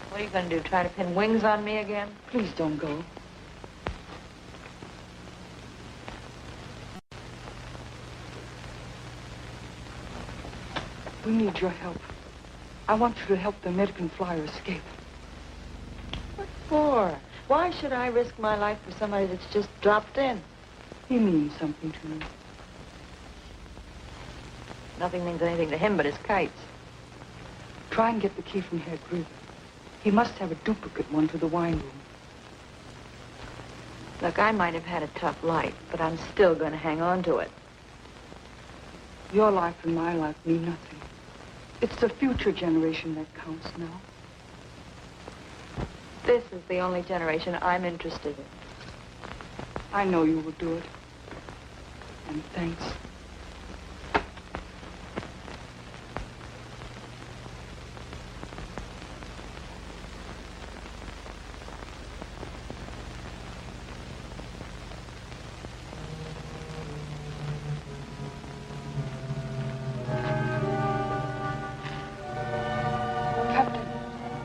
Speaker 7: What are you going to do, try to pin wings on me again?
Speaker 3: Please don't go. We need your help. I want you to help the American flyer escape.
Speaker 7: What for? Why should I risk my life for somebody that's just dropped in?
Speaker 3: He means something to me.
Speaker 7: Nothing means anything to him but his kites.
Speaker 3: Try and get the key from Herr Grib. He must have a duplicate one for the wine room.
Speaker 7: Look, I might have had a tough life, but I'm still going to hang on to it.
Speaker 3: Your life and my life mean nothing. It's the future generation that counts now.
Speaker 7: This is the only generation I'm interested in.
Speaker 3: I know you will do it. And thanks.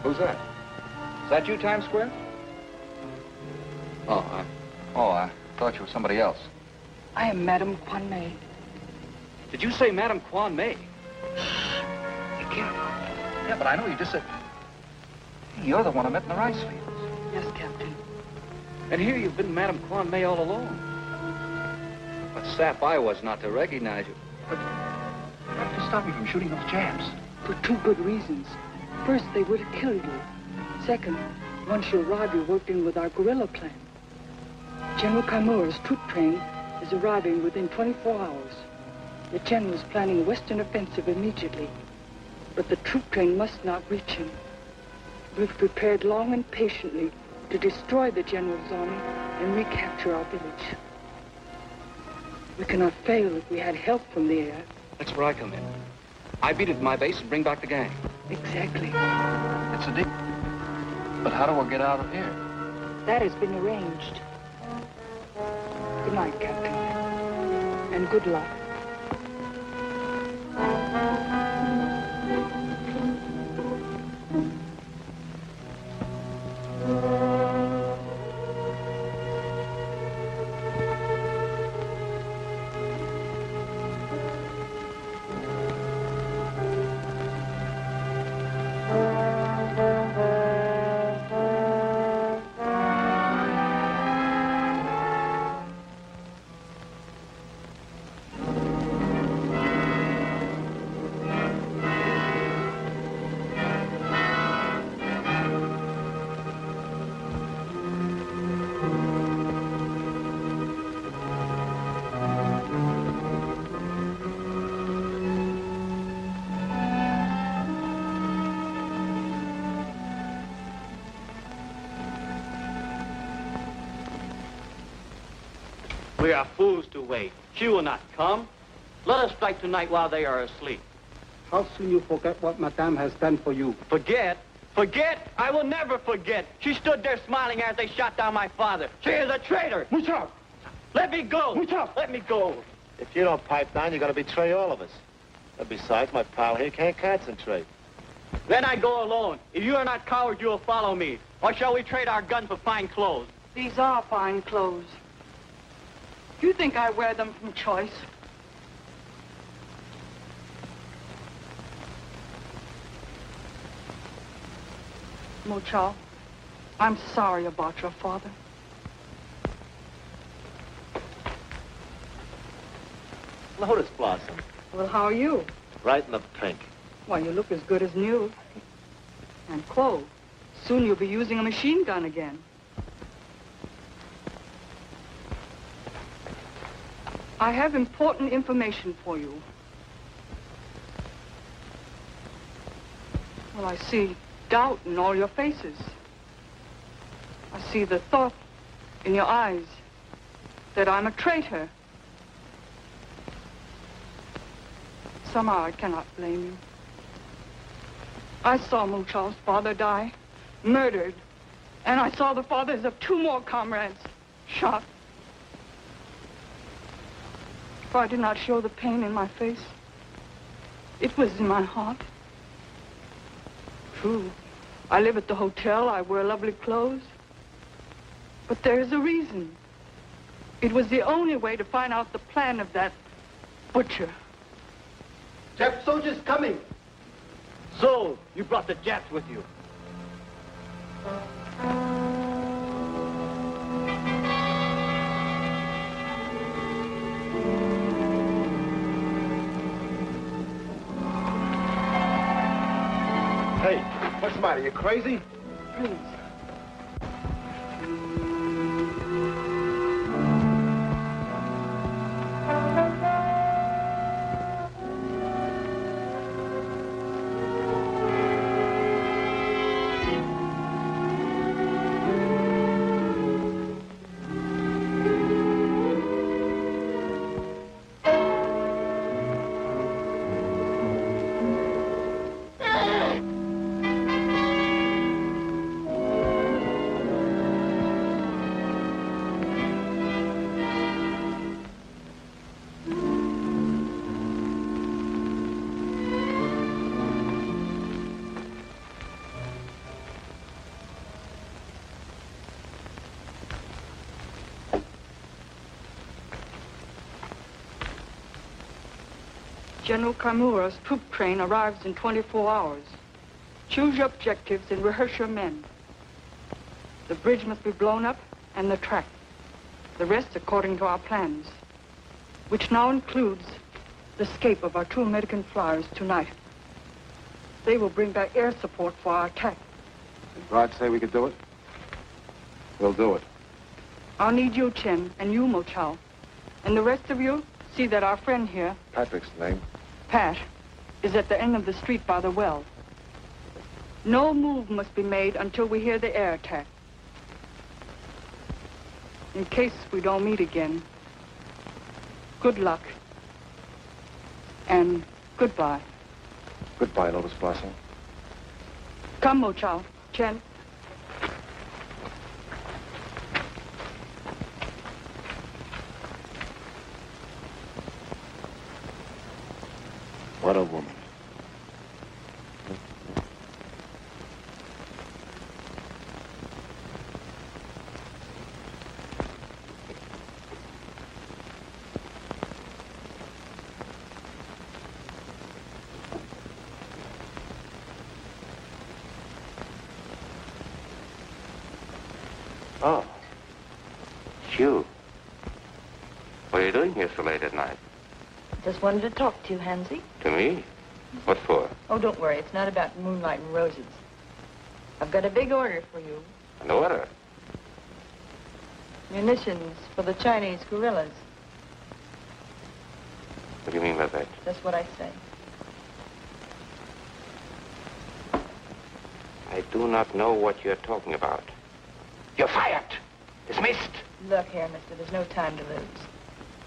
Speaker 6: Who's that? Is that you, Times Square? I thought you were somebody else.
Speaker 3: I am Madame Quan Mei.
Speaker 6: Did you say Madame Quan Mei? Be careful. Yeah, but I know you just said... You're the one I met in the rice fields.
Speaker 3: Yes, Captain.
Speaker 6: And here you've been Madame Quan Mei all along. What sap I was not to recognize you. But what to stop you from shooting those Japs?
Speaker 3: For two good reasons. First, they would have killed you. Second, once you arrived, you worked in with our guerrilla plan. General Kaimura's troop train is arriving within 24 hours. The general is planning a western offensive immediately. But the troop train must not reach him. We've prepared long and patiently to destroy the general's army and recapture our village. We cannot fail if we had help from the air.
Speaker 6: That's where I come in. I beat it at my base and bring back the gang.
Speaker 3: Exactly.
Speaker 6: It's a deal. But how do we get out of here?
Speaker 3: That has been arranged. Good night, Captain. And good luck.
Speaker 11: We are fools to wait. She will not come. Let us strike tonight while they are asleep.
Speaker 9: How soon you forget what Madame has done for you?
Speaker 11: Forget? Forget? I will never forget. She stood there smiling as they shot down my father. She is a traitor.
Speaker 9: Mucha!
Speaker 11: Let me go.
Speaker 9: Mucha!
Speaker 11: Let me go.
Speaker 1: If you don't pipe down, you're going to betray all of us. And besides, my pal here can't concentrate.
Speaker 11: Then I go alone. If you are not cowards, you will follow me. Or shall we trade our guns for fine clothes?
Speaker 3: These are fine clothes. You think I wear them from choice? Mo Chao, I'm sorry about your father.
Speaker 1: Lotus Blossom.
Speaker 3: Well, how are you?
Speaker 1: Right in the pink.
Speaker 3: Why, you look as good as new. And clothes. Soon you'll be using a machine gun again. I have important information for you. Well, I see doubt in all your faces. I see the thought in your eyes that I'm a traitor. Somehow I cannot blame you. I saw Mu Chao's father die, murdered, and I saw the fathers of 2 more comrades shot. If I did not show the pain in my face, it was in my heart. True, I live at the hotel, I wear lovely clothes. But there is a reason. It was the only way to find out the plan of that butcher.
Speaker 11: Jap soldiers coming. So, you brought the Japs with you.
Speaker 8: Hey, what's the matter? You crazy?
Speaker 3: Please. General Kimura's troop train arrives in 24 hours. Choose your objectives and rehearse your men. The bridge must be blown up and the track. The rest according to our plans, which now includes the escape of our 2 American flyers tonight. They will bring back air support for our attack.
Speaker 10: Did Brad say we could do it? We'll do it.
Speaker 3: I'll need you, Chen, and you, Mo Chao. And the rest of you, see that our friend here,
Speaker 8: Patrick's name?
Speaker 3: Pat, is at the end of the street by the well. No move must be made until we hear the air attack. In case we don't meet again, good luck and goodbye.
Speaker 8: Goodbye, Lotus Blossom.
Speaker 3: Come, Mo Chao. Chen.
Speaker 8: What a woman.
Speaker 4: Oh. It's you. What are you doing here so late at night?
Speaker 7: Just wanted to talk to you, Hansy.
Speaker 4: To me? What for?
Speaker 7: Oh, don't worry. It's not about moonlight and roses. I've got a big order for you.
Speaker 4: An order?
Speaker 7: Munitions for the Chinese guerrillas.
Speaker 4: What do you mean by that?
Speaker 7: That's what I say.
Speaker 4: I do not know what you're talking about. You're fired! Dismissed!
Speaker 7: Look here, mister, there's no time to lose.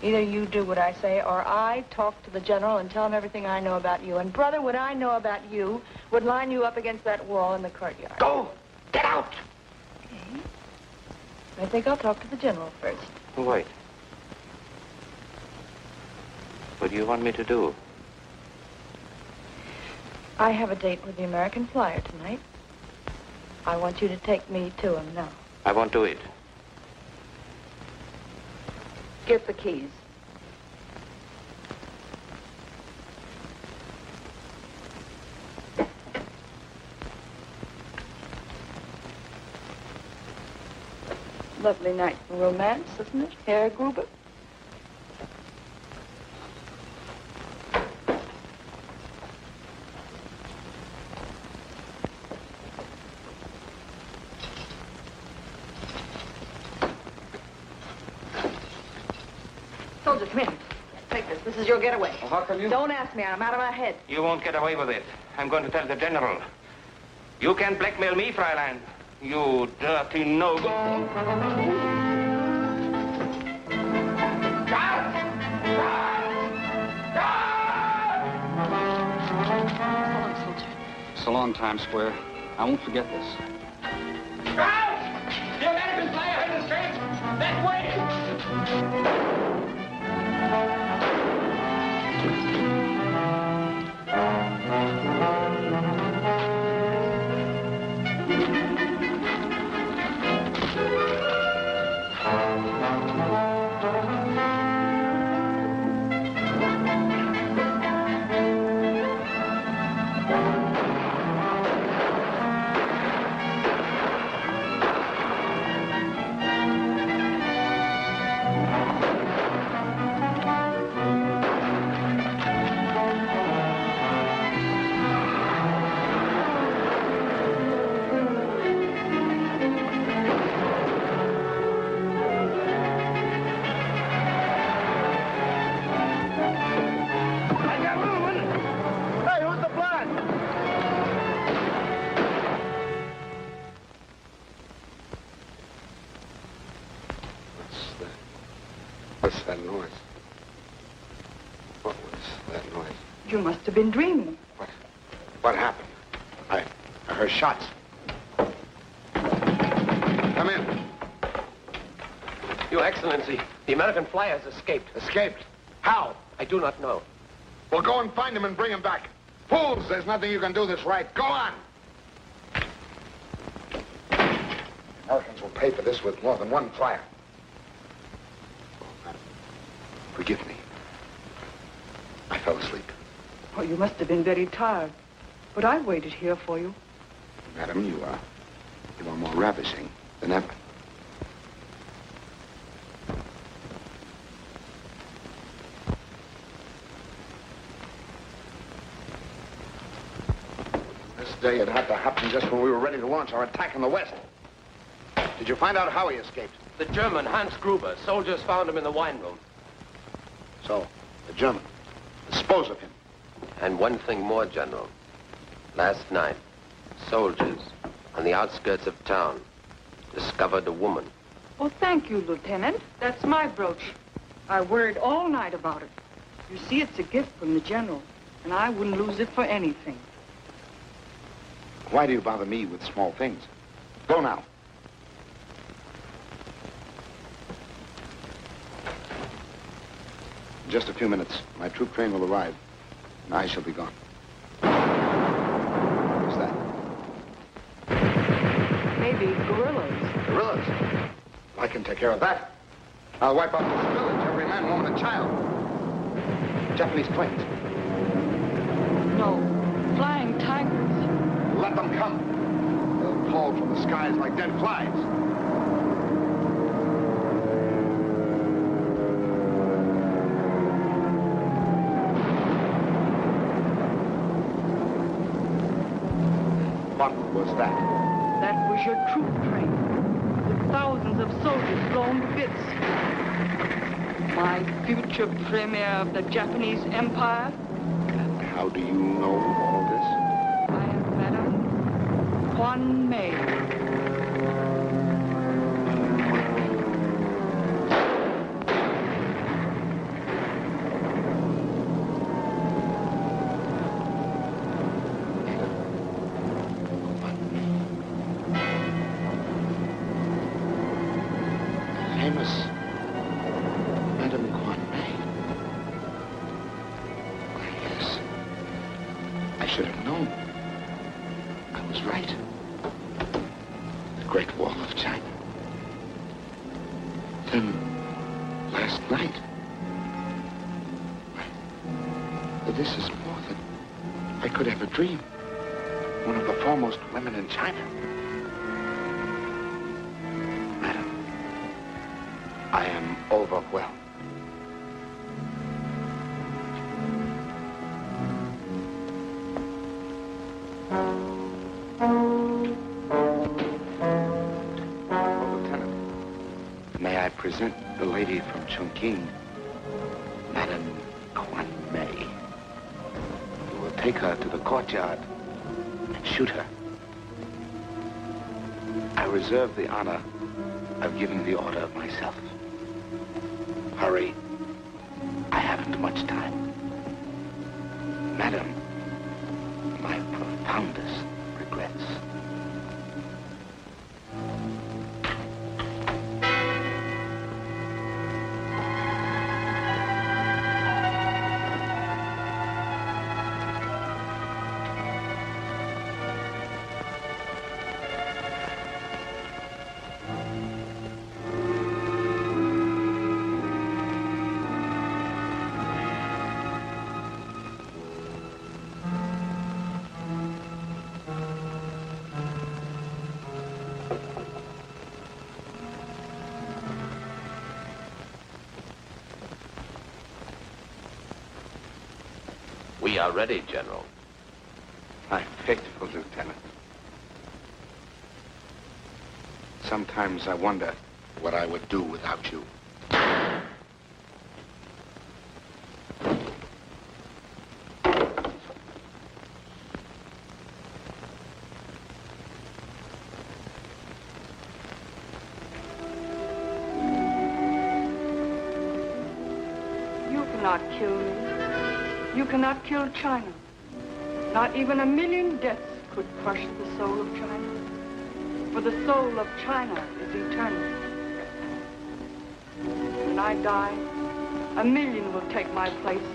Speaker 7: Either you do what I say, or I talk to the general and tell him everything I know about you. And, brother, what I know about you would line you up against that wall in the courtyard.
Speaker 4: Go! Get out!
Speaker 7: Okay. I think I'll talk to the general first.
Speaker 4: Wait. What do you want me to do?
Speaker 7: I have a date with the American flyer tonight. I want you to take me to him now.
Speaker 4: I won't do it.
Speaker 7: Get the keys. Lovely night for romance, isn't it, Herr Gruber? Soldier, come here. Take this. This is your getaway.
Speaker 6: Well, how come you...
Speaker 7: Don't ask me. I'm out of my head.
Speaker 4: You won't get away with it. I'm going to tell the general. You can't blackmail me, Fräulein. You dirty no-good.
Speaker 6: So long, Times Square. I won't forget this.
Speaker 1: The American flyer in the street! That way!
Speaker 10: What's that noise? What was that noise?
Speaker 3: You must have been dreaming.
Speaker 10: What happened? I heard shots. Come in.
Speaker 5: Your Excellency, the American flyer has escaped.
Speaker 10: Escaped? How?
Speaker 5: I do not know.
Speaker 10: Well, go and find him and bring him back. Fools, there's nothing you can do that's right. Go on! Americans will pay for this with more than one flyer. Oh, madam, forgive me. I fell asleep.
Speaker 3: Oh, you must have been very tired. But I waited here for you.
Speaker 10: Madam, you are more ravishing than ever. This day it had to happen just when we were ready to launch our attack in the West. Did you find out how he escaped?
Speaker 5: The German, Hans Gruber. Soldiers found him in the wine room.
Speaker 10: So, the German. Dispose of him.
Speaker 5: And one thing more, General. Last night, soldiers on the outskirts of town discovered a woman.
Speaker 3: Oh, thank you, Lieutenant. That's my brooch. I worried all night about it. You see, it's a gift from the General, and I wouldn't lose it for anything.
Speaker 10: Why do you bother me with small things? Go now. In just a few minutes, my troop train will arrive, and I shall be gone. What's that?
Speaker 3: Maybe guerrillas.
Speaker 10: Guerrillas? I can take care of that. I'll wipe out this village, every man, woman, and child. Japanese planes.
Speaker 3: No, flying tigers.
Speaker 10: Let them come. They'll fall from the skies like dead flies. What was that?
Speaker 3: That was your troop train, with thousands of soldiers blown to bits. My future premier of the Japanese Empire.
Speaker 10: And how do you know all this?
Speaker 3: I am Madame Quan Mei.
Speaker 10: Famous Madame Quan Mei. Why, yes. I should have known. I was right. The Great Wall of China. Then, last night. This is more than I could ever dream. One of the foremost women in China. I am overwhelmed. Oh, Lieutenant, may I present the lady from Chongqing, Madame Quan Mei. You will take her to the courtyard and shoot her. I reserve the honor of giving the order myself. Hurry. I haven't much time. Madam, my profoundest regrets.
Speaker 5: We are ready, General.
Speaker 10: My faithful lieutenant. Sometimes I wonder what I would do without you.
Speaker 3: You cannot kill me. You cannot kill China. Not even 1,000,000 deaths could crush the soul of China. For the soul of China is eternal. When I die, 1,000,000 will take my place,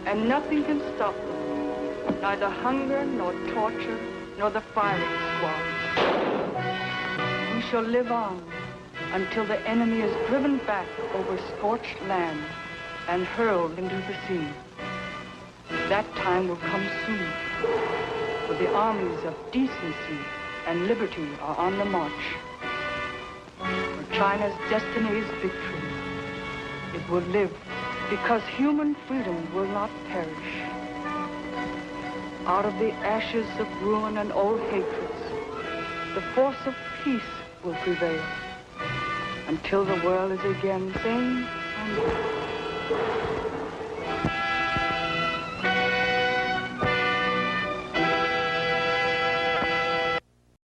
Speaker 3: and nothing can stop them. Neither hunger, nor torture, nor the firing squad. We shall live on until the enemy is driven back over scorched land and hurled into the sea. That time will come soon, for the armies of decency and liberty are on the march. For China's destiny is victory. It will live because human freedom will not perish. Out of the ashes of ruin and old hatreds, the force of peace will prevail until the world is again sane and